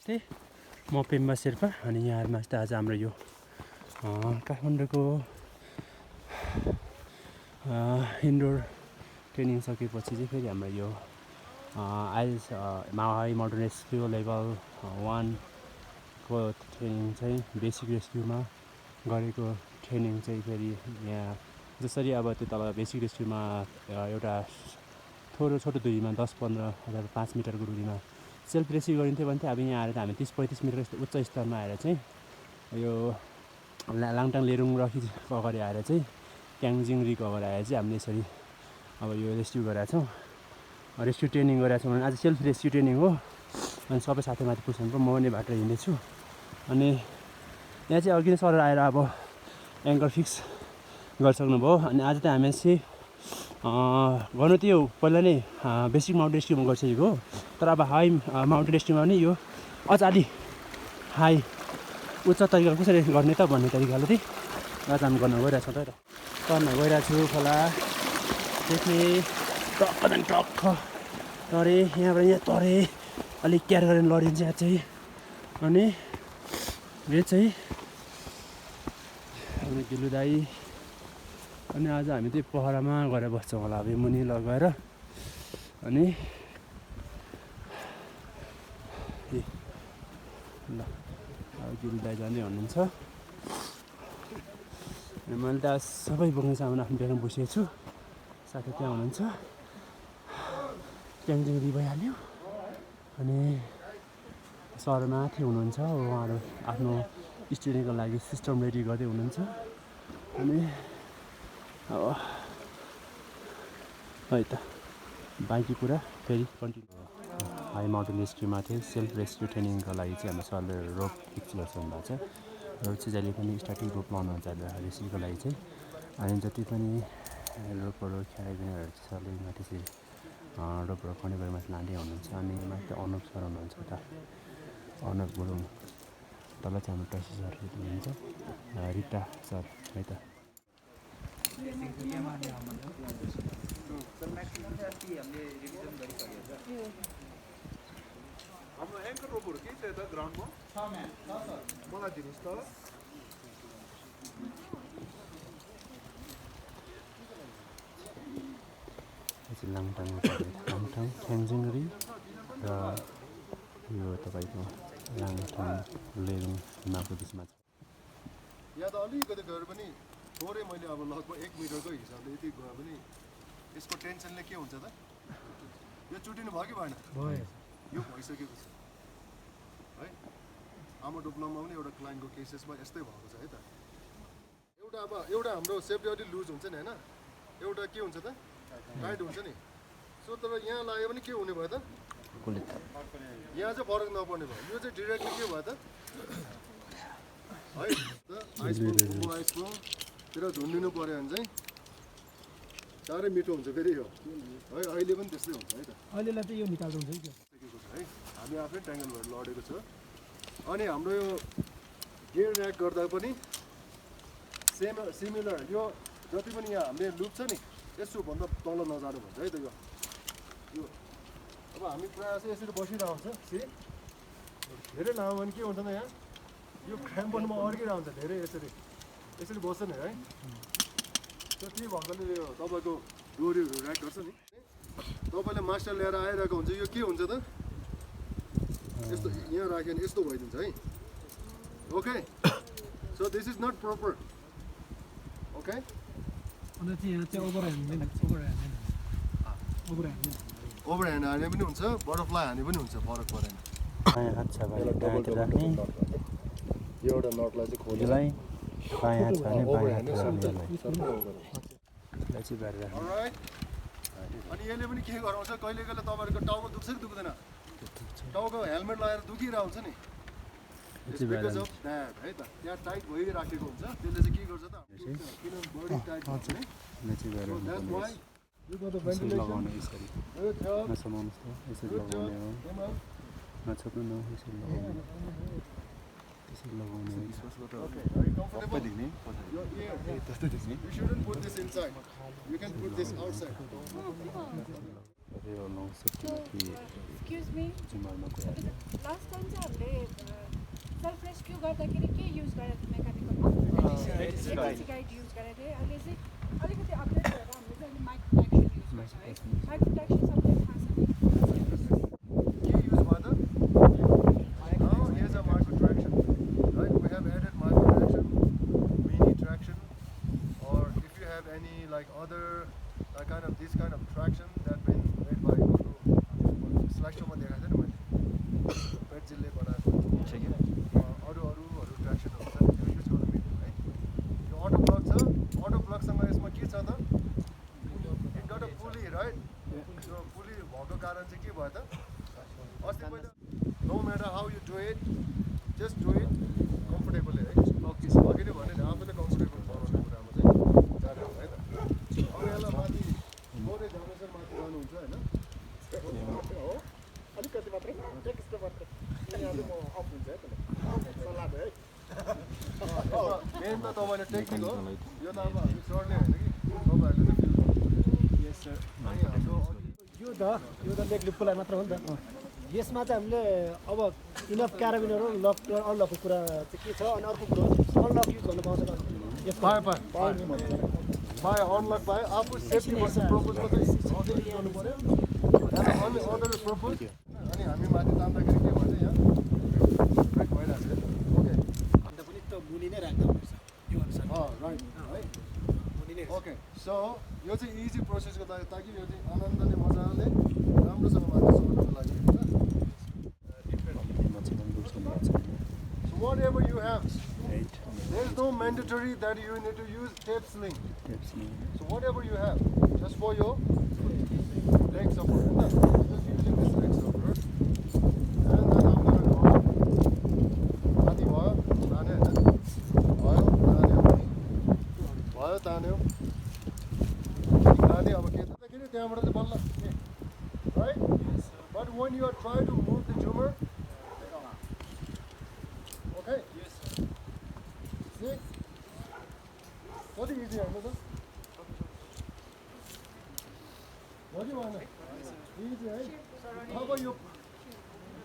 नमस्ते, म पेम्बा शेर्पा अनि यहाँहरूमा चाहिँ आज हाम्रो यो काठमाडौँको इन्डोर ट्रेनिङ सकेपछि चाहिँ फेरि हाम्रो यो IS high mountain rescue level 1 को ट्रेनिङ चाहिँ बेसिक रेस्क्युमा गरेको ट्रेनिङ चाहिँ फेरि यहाँ जसरी अब त्यो तल बेसिक रेस्क्युमा एउटा छोटो दूरीमा 10-15 अथवा 5 मिटरको दूरीमा सेल्फ रेस्क्यु गरिन्थ्यो भने चाहिँ अब यहाँ आएर त हामी 30-35 मिटर जस्तो उच्च स्तरमा आएर चाहिँ यो लाङटाङ लेरुङ रकी अगाडि आएर चाहिँ ट्याङ्जिङ रिक अगाडि आएर चाहिँ हामीले यसरी अब यो रेस्क्यु गरेका छौँ, रेस्क्यु ट्रेनिङ गरेका छौँ भने आज सेल्फ रेस्क्यु ट्रेनिङ हो। अनि सबै साथीमाथि पुग्छन् म पनि बाटो हिँड्दैछु अनि यहाँ चाहिँ अघि नै सर आएर अब एङ्कल फिक्स गरिसक्नुभयो। अनि आज त हामी चाहिँ गर्नु त्यो पहिला नै बेसिक माउन्टेन रेस्क्युमा गरिसकेको हो, तर अब हाई माउन्टेन रेस्क्युमा पनि यो अझ अलि हाई उच्च तरिकाले कसरी गर्ने त भन्ने तरिकाले चाहिँ आज हामी गर्न गइरहेको छौँ। त गर्न गइरहेको छु खोला देख्ने टक्क तरे यहाँबाट यहाँ तरे अलिक केयर गरेर लडिन्छ यहाँ चाहिँ। अनि यो चाहिँ अनि गिलु दाई अनि आज हामी चाहिँ पहरामा गएर बस्छौँ होला अब मुनि लगाएर। अनि ल अब गिलु दाई जाँदै हुनुहुन्छ। मैले त सबै बोक्ने सामान आफ्नो ब्यागमा बोसेको छु, साथै त्यहाँ हुनुहुन्छ, ट्याङ्जिङ भइहाल्यो। अनि सर माथि हुनुहुन्छ, उहाँहरू आफ्नो स्टुडेन्टको लागि सिस्टम रेडी गर्दै हुनुहुन्छ। अनि अब है त बाँकी कुरा फेरि कन्टिन्यू हाई माउन्टेन रेस्क्युमा चाहिँ सेल्फ रेस्क्यु ट्रेनिङको लागि चाहिँ हाम्रो सरले रोप फिक्स गरिसक्नु भएको छ। रोप चाहिँ जहिले पनि स्टार्टिङ रोप लाउनुहुन्छ रेस्क्युको लागि चाहिँ। अनि जति पनि रोपहरू क्याराबिनरहरू चाहिँ सरले माथि चाहिँ रोपहरू खनेबाट माथि लाँदै हुनुहुन्छ। अनि माथि अनुप सर हुनुहुन्छ, त अनुप गुरुङ, तल चाहिँ हाम्रो टसी सर हुनुहुन्छ, रिता सर है त। हाम्रो एङ्कर रोपहरू केही छ त ग्राउन्डमा मलाई दिनुहोस् त। लाङटाङ ट्याङ्जिङ रिक र यो तपाईँको लाङटाङ लेरुङ हिमालको बिचमा छ। यहाँ त अलिकति गएर पनि थोरै मैले अब लगभग 1 मिटरको हिसाबले यति गयो भने यसको टेन्सनले के हुन्छ त, यो चुटिनु भयो कि भएन? यो भइसकेको छ है। आमा डुब्नमा पनि एउटा क्लाइन्टको केसेसमा यस्तै भएको छ है त। एउटा हाम्रो सेफ्टी अलि लुज हुन्छ नि होइन, एउटा के हुन्छ त टाइट हुन्छ नि। सो तर यहाँ लाग्यो भने के हुने भयो त, यहाँ चाहिँ फरक नपर्ने भयो। यो चाहिँ डिरेक्टली के भयो त है त आइसतिर झुन्डिनु पऱ्यो भने चाहिँ साह्रै मिठो हुन्छ फेरि यो है। अहिले पनि त्यस्तै हुन्छ है त, अहिलेलाई चाहिँ यो निकाल्नु हुन्छ कि है। हामी आफै ट्याङ्गल भएर लडेको छ। अनि हाम्रो यो गियर ऱ्याक गर्दा पनि सिमिलर यो जति पनि यहाँ हामीले लुप छ नि यसो भन्दा तल नजानु भन्छ है त। यो अब हामी प्रायः चाहिँ यसरी बसिरहन्छ धेरै लामो भने के हुन्छ त यहाँ यो क्राम्पनमा अड्किरहन्छ धेरै यसरी बस्छ नि है। त्यो के भएकोले यो तपाईँको डोरीहरू ऱ्याक गर्छ नि, तपाईँले मास्टर ल्याएर आइरहेको हुन्छ, यो के हुन्छ त यस्तो यहाँ राख्यो भने यस्तो भइदिन्छ है। Okay, so this is not proper. Okay, अन्त चाहिँ यहाँ चाहिँ ओभर ह्यान्ड हाने पनि हुन्छ, बटरफ्लाई हाने पनि हुन्छ, फरक परेन। हात छ भने डाँट राख्ने, यो एउटा नटलाई चाहिँ खोलेर यसलाई बायाँ हात छ भने बायाँ हात राख्ने, यसलाई चाहिँ बाहिर राख्ने। अलराइट। अनि यसले पनि के गराउँछ, कहिले कहिले तपाईँहरूको टाउको दुख्छ कि दुख्दैन? टाउको हेलमेट लगाएर दुखिरहन्छ नि, बिकज अफ द्याट है त। त्यहाँ टाइट भइराखेको हुन्छ, त्यसले चाहिँ के गर्छ त किनभने बडी टाइट हुन्छ नि। लगाउने यसरी नसमाउनुहोस् त, यसरी लगाउने हो, नछोप्नु न, यसरी लगाउने, यसरी लगाउने हो। You shouldn't put this inside. You can put this outside. यो लङ So, excuse me, जुमरमा गयो last time चाहिँ हामीले सेल्फ रेस्क्यु गर्दाखेरि के युज गरेको थियो मेकानिकल गाइड युज गरेको थिएँ अहिले चाहिँ अलिकति अपडेट भएर हामीले चाहिँ अहिले माइक प्रोटेक्सन युज गर्छौँ है माइक प्रोटेक्सन सबैलाई थाहा छ नि के युज भयो त now here's a micro traction, right? We have added micro traction, mini traction, or if you have any like other this kind of traction that been made by slideshow मा देखाएको थिएँ नि मैले पेट्जिलले बनाएको अरू ट्र्याक्सनहरू छ त्यो युज गर्नु मिल्यो है यो अटो प्लग छ अटो प्लगसँग यसमा के छ त it got a pulley right त्यो पुली भएको कारण चाहिँ के भयो त अस्ति पहिला no matter how you do it just do it comfortably है अघि नै भने नि आफूले कम्फोर्टेबल बनाउने कुरामा चाहिँ जानु है त अब यसलाई माथि थोरै जनरेसन माथि जानुहुन्छ होइन हो अलिकति मात्रै टेक्स्ट मात्रै यहाँले म अफ हुन्छ है सल्लाह है मेन त तपाईँले टेक्निक हो यो त अब हामी सर्ने होइन कि तपाईँहरूले चाहिँ फिल यस सर यो त लेग लिपको लागि मात्र हो नि त यसमा चाहिँ हामीले अब इनफ क्याराबिनहरू लक अनलकको कुरा चाहिँ के छ अनि अर्को कुरो अनलक युज गर्नु पाउँछ बाई अनलक बाई आफू सेफ्टी पर्सन प्रपोजको चाहिँ गर्नु पऱ्यो अनि अदर प्रपोज अनि हामी माथि तान्दाखेरि के भन्छ यहाँ ब्रेक भइरहेको छ ओके अन्त पनि त मुनि नै राख्दा हुन्छ यो अनुसार राइट है ओके सो यो चाहिँ इजी प्रोसेसको लागि ताकि यो चाहिँ आनन्दले मजाले राम्रोसँग माथि सक्नुको लागि होइन So whatever you have, there is no mandatory that you need to use tape sling. So whatever you have, just for your leg support, just using this leg support. And then I'm going to go माथि भयो तान्यो होइन भयो तान्यो तान्यो अब के भन्दाखेरि त्यहाँबाट चाहिँ बल्ल right? But when you are trying to move the tumor, okay? Yes, sir. See? What is easy, Amazon? What do you want? Easy, right? How about you?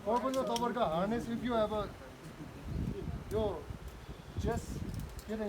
Purpose of the harness, if you have a your chest, get a